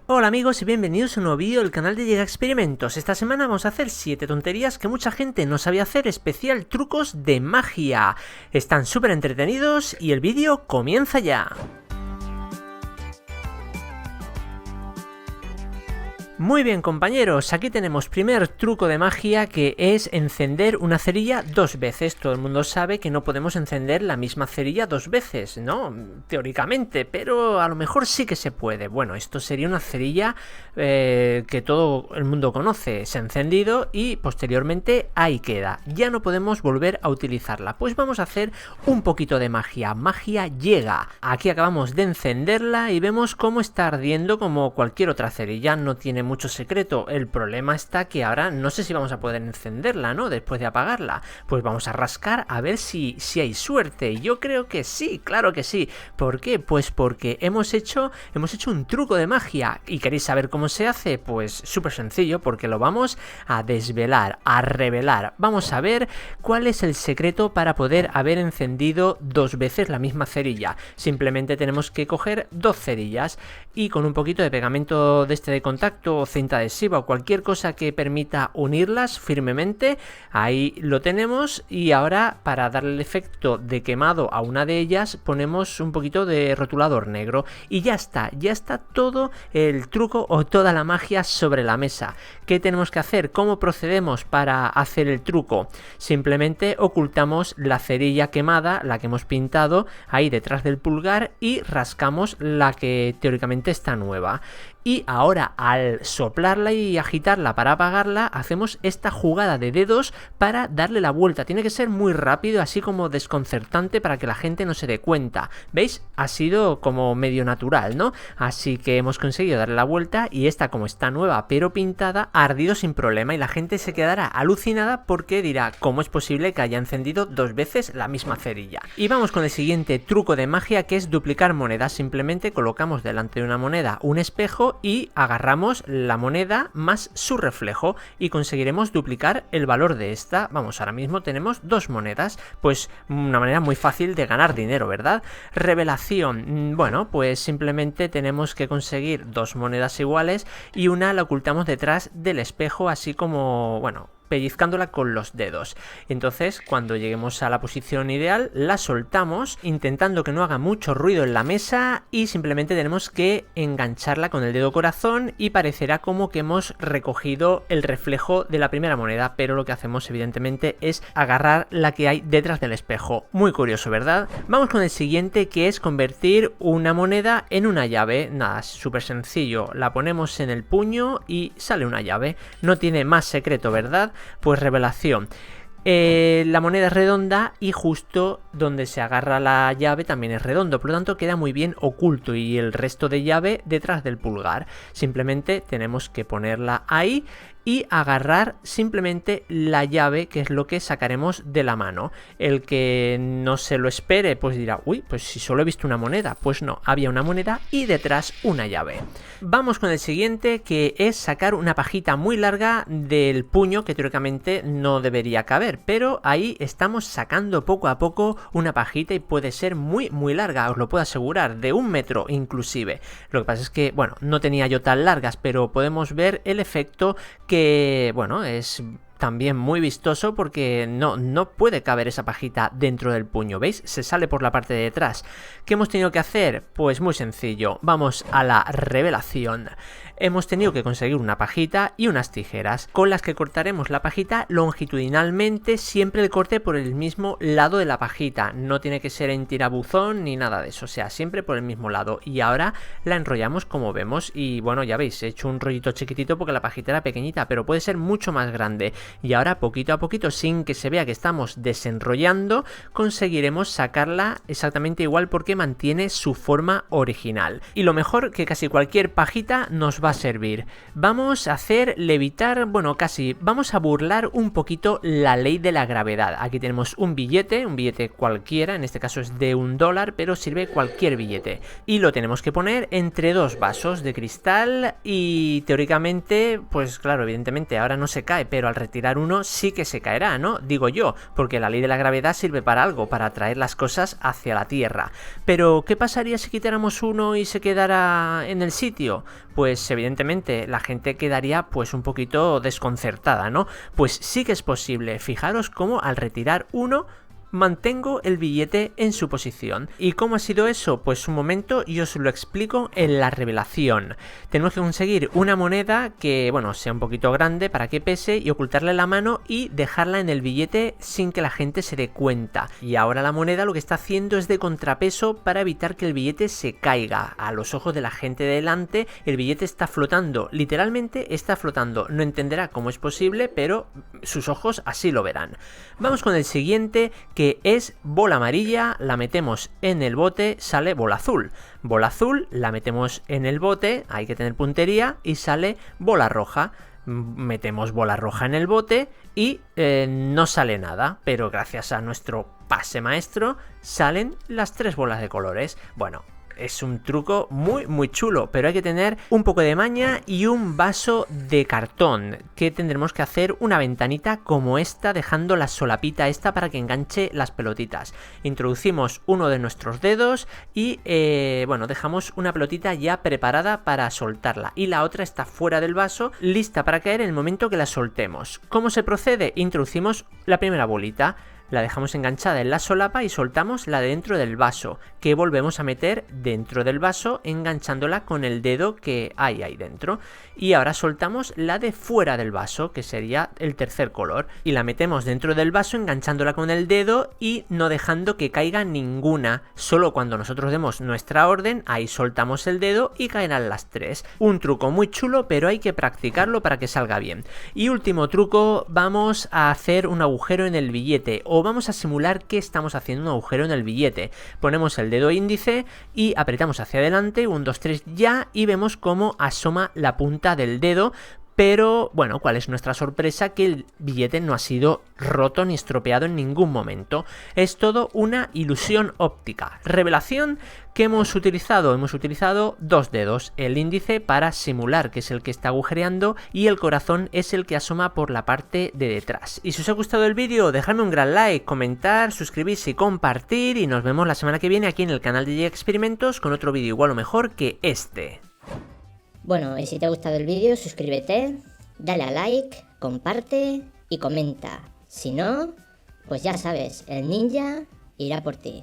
Hola amigos y bienvenidos a un nuevo vídeo del canal de Llega Experimentos. Esta semana vamos a hacer 7 tonterías que mucha gente no sabía hacer, especial trucos de magia. Están súper entretenidos y el vídeo comienza ya. Muy bien compañeros, aquí tenemos primer truco de magia, que es encender una cerilla dos veces. Todo el mundo sabe que no podemos encender la misma cerilla dos veces, ¿no? Teóricamente, pero a lo mejor sí que se puede. Bueno, esto sería una cerilla que todo el mundo conoce. Se ha encendido y posteriormente ahí queda. Ya no podemos volver a utilizarla. Pues vamos a hacer un poquito de magia. Magia llega. Aquí acabamos de encenderla y vemos cómo está ardiendo como cualquier otra cerilla. No tiene mucho secreto. El problema está que ahora no sé si vamos a poder encenderla, ¿no? Después de apagarla. Pues vamos a rascar a ver si hay suerte. Yo creo que sí, claro que sí. ¿Por qué? Pues porque hemos hecho un truco de magia. ¿Y queréis saber cómo se hace? Pues súper sencillo, porque lo vamos a desvelar, a revelar. Vamos a ver cuál es el secreto para poder haber encendido dos veces la misma cerilla. Simplemente tenemos que coger dos cerillas y con un poquito de pegamento de contacto o cinta adhesiva o cualquier cosa que permita unirlas firmemente, ahí lo tenemos. Y ahora, para darle el efecto de quemado a una de ellas, ponemos un poquito de rotulador negro y ya está todo el truco o toda la magia sobre la mesa. ¿Qué tenemos que hacer? ¿Cómo procedemos para hacer el truco? Simplemente ocultamos la cerilla quemada, la que hemos pintado ahí detrás del pulgar, y rascamos la que teóricamente está nueva. Y ahora, al soplarla y agitarla para apagarla, hacemos esta jugada de dedos para darle la vuelta. Tiene que ser muy rápido, así como desconcertante, para que la gente no se dé cuenta. ¿Veis? Ha sido como medio natural, ¿no? Así que hemos conseguido darle la vuelta y esta, como está nueva pero pintada, ha ardido sin problema y la gente se quedará alucinada porque dirá: ¿cómo es posible que haya encendido dos veces la misma cerilla? Y vamos con el siguiente truco de magia, que es duplicar monedas. Simplemente colocamos delante de una moneda un espejo y agarramos la moneda más su reflejo y conseguiremos duplicar el valor de esta. Vamos, ahora mismo tenemos dos monedas. Pues una manera muy fácil de ganar dinero, ¿verdad? Revelación. Bueno, pues simplemente tenemos que conseguir dos monedas iguales y una la ocultamos detrás del espejo, así como, bueno, pellizcándola con los dedos. Entonces, cuando lleguemos a la posición ideal, la soltamos intentando que no haga mucho ruido en la mesa y simplemente tenemos que engancharla con el dedo corazón y parecerá como que hemos recogido el reflejo de la primera moneda, pero lo que hacemos evidentemente es agarrar la que hay detrás del espejo. Muy curioso, ¿verdad? Vamos con el siguiente, que es convertir una moneda en una llave. Nada, súper sencillo. La ponemos en el puño y sale una llave. No tiene más secreto, ¿verdad? Pues revelación. La moneda es redonda y justo donde se agarra la llave también es redondo, por lo tanto queda muy bien oculto, y el resto de llave detrás del pulgar. Simplemente tenemos que ponerla ahí y agarrar simplemente la llave, que es lo que sacaremos de la mano. El que no se lo espere pues dirá: uy, pues si solo he visto una moneda. Pues no, había una moneda y detrás una llave. Vamos con el siguiente, que es sacar una pajita muy larga del puño, que teóricamente no debería caber, pero ahí estamos sacando poco a poco una pajita y puede ser muy larga, os lo puedo asegurar, de 1 metro inclusive. Lo que pasa es que, bueno, no tenía yo tan largas, pero podemos ver el efecto, que, bueno, es también muy vistoso porque no puede caber esa pajita dentro del puño. ¿Veis? Se sale por la parte de detrás. ¿Qué hemos tenido que hacer? Pues muy sencillo. Vamos a la revelación. Hemos tenido que conseguir una pajita y unas tijeras, con las que cortaremos la pajita longitudinalmente, siempre el corte por el mismo lado de la pajita. No tiene que ser en tirabuzón ni nada de eso, o sea, siempre por el mismo lado. Y ahora la enrollamos como vemos y, bueno, ya veis, he hecho un rollito chiquitito porque la pajita era pequeñita, pero puede ser mucho más grande. Y ahora, poquito a poquito, sin que se vea que estamos desenrollando, conseguiremos sacarla exactamente igual, porque mantiene su forma original. Y lo mejor, que casi cualquier pajita nos va a servir. Vamos a hacer levitar, bueno, casi, vamos a burlar un poquito la ley de la gravedad. Aquí tenemos un billete cualquiera, en este caso es de $1, pero sirve cualquier billete. Y lo tenemos que poner entre dos vasos de cristal y teóricamente, pues claro, evidentemente ahora no se cae, pero al retirar uno sí que se caerá, ¿no? Digo yo, porque la ley de la gravedad sirve para algo, para atraer las cosas hacia la Tierra. Pero, ¿qué pasaría si quitáramos uno y se quedara en el sitio? Pues evidentemente la gente quedaría pues un poquito desconcertada, ¿no? Pues sí que es posible. Fijaros cómo al retirar uno mantengo el billete en su posición. ¿Y cómo ha sido eso? Pues un momento y os lo explico en la revelación. Tenemos que conseguir una moneda que, bueno, sea un poquito grande para que pese y ocultarle la mano y dejarla en el billete sin que la gente se dé cuenta. Y ahora la moneda lo que está haciendo es de contrapeso para evitar que el billete se caiga. A los ojos de la gente de delante, el billete está flotando, literalmente está flotando. No entenderá cómo es posible, pero sus ojos así lo verán. Vamos con el siguiente, que es bola amarilla, la metemos en el bote, sale bola azul. Bola azul, la metemos en el bote, hay que tener puntería, y sale bola roja. Metemos bola roja en el bote y no sale nada, pero gracias a nuestro pase maestro salen las 3 bolas de colores. Bueno, es un truco muy chulo, pero hay que tener un poco de maña y un vaso de cartón, que tendremos que hacer una ventanita como esta, dejando la solapita esta para que enganche las pelotitas. Introducimos uno de nuestros dedos y bueno, dejamos una pelotita ya preparada para soltarla, y la otra está fuera del vaso, lista para caer en el momento que la soltemos. ¿Cómo se procede? Introducimos la primera bolita, la dejamos enganchada en la solapa y soltamos la de dentro del vaso, que volvemos a meter dentro del vaso enganchándola con el dedo que hay ahí dentro. Y ahora soltamos la de fuera del vaso, que sería el tercer color, y la metemos dentro del vaso enganchándola con el dedo y no dejando que caiga ninguna. Solo cuando nosotros demos nuestra orden, ahí soltamos el dedo y caerán las 3. Un truco muy chulo, pero hay que practicarlo para que salga bien. Y último truco, vamos a hacer un agujero en el billete, o vamos a simular que estamos haciendo un agujero en el billete. Ponemos el dedo índice y apretamos hacia adelante, 1, 2, 3 ya, y vemos cómo asoma la punta del dedo. Pero bueno, ¿cuál es nuestra sorpresa? Que el billete no ha sido roto ni estropeado en ningún momento. Es todo una ilusión óptica. Revelación que hemos utilizado. Hemos utilizado 2 dedos. El índice para simular que es el que está agujereando y el corazón es el que asoma por la parte de detrás. Y si os ha gustado el vídeo, dejadme un gran like, comentar, suscribirse y compartir. Y nos vemos la semana que viene aquí en el canal de DJ Experimentos con otro vídeo igual o mejor que este. Bueno, y si te ha gustado el vídeo, suscríbete, dale a like, comparte y comenta. Si no, pues ya sabes, el ninja irá por ti.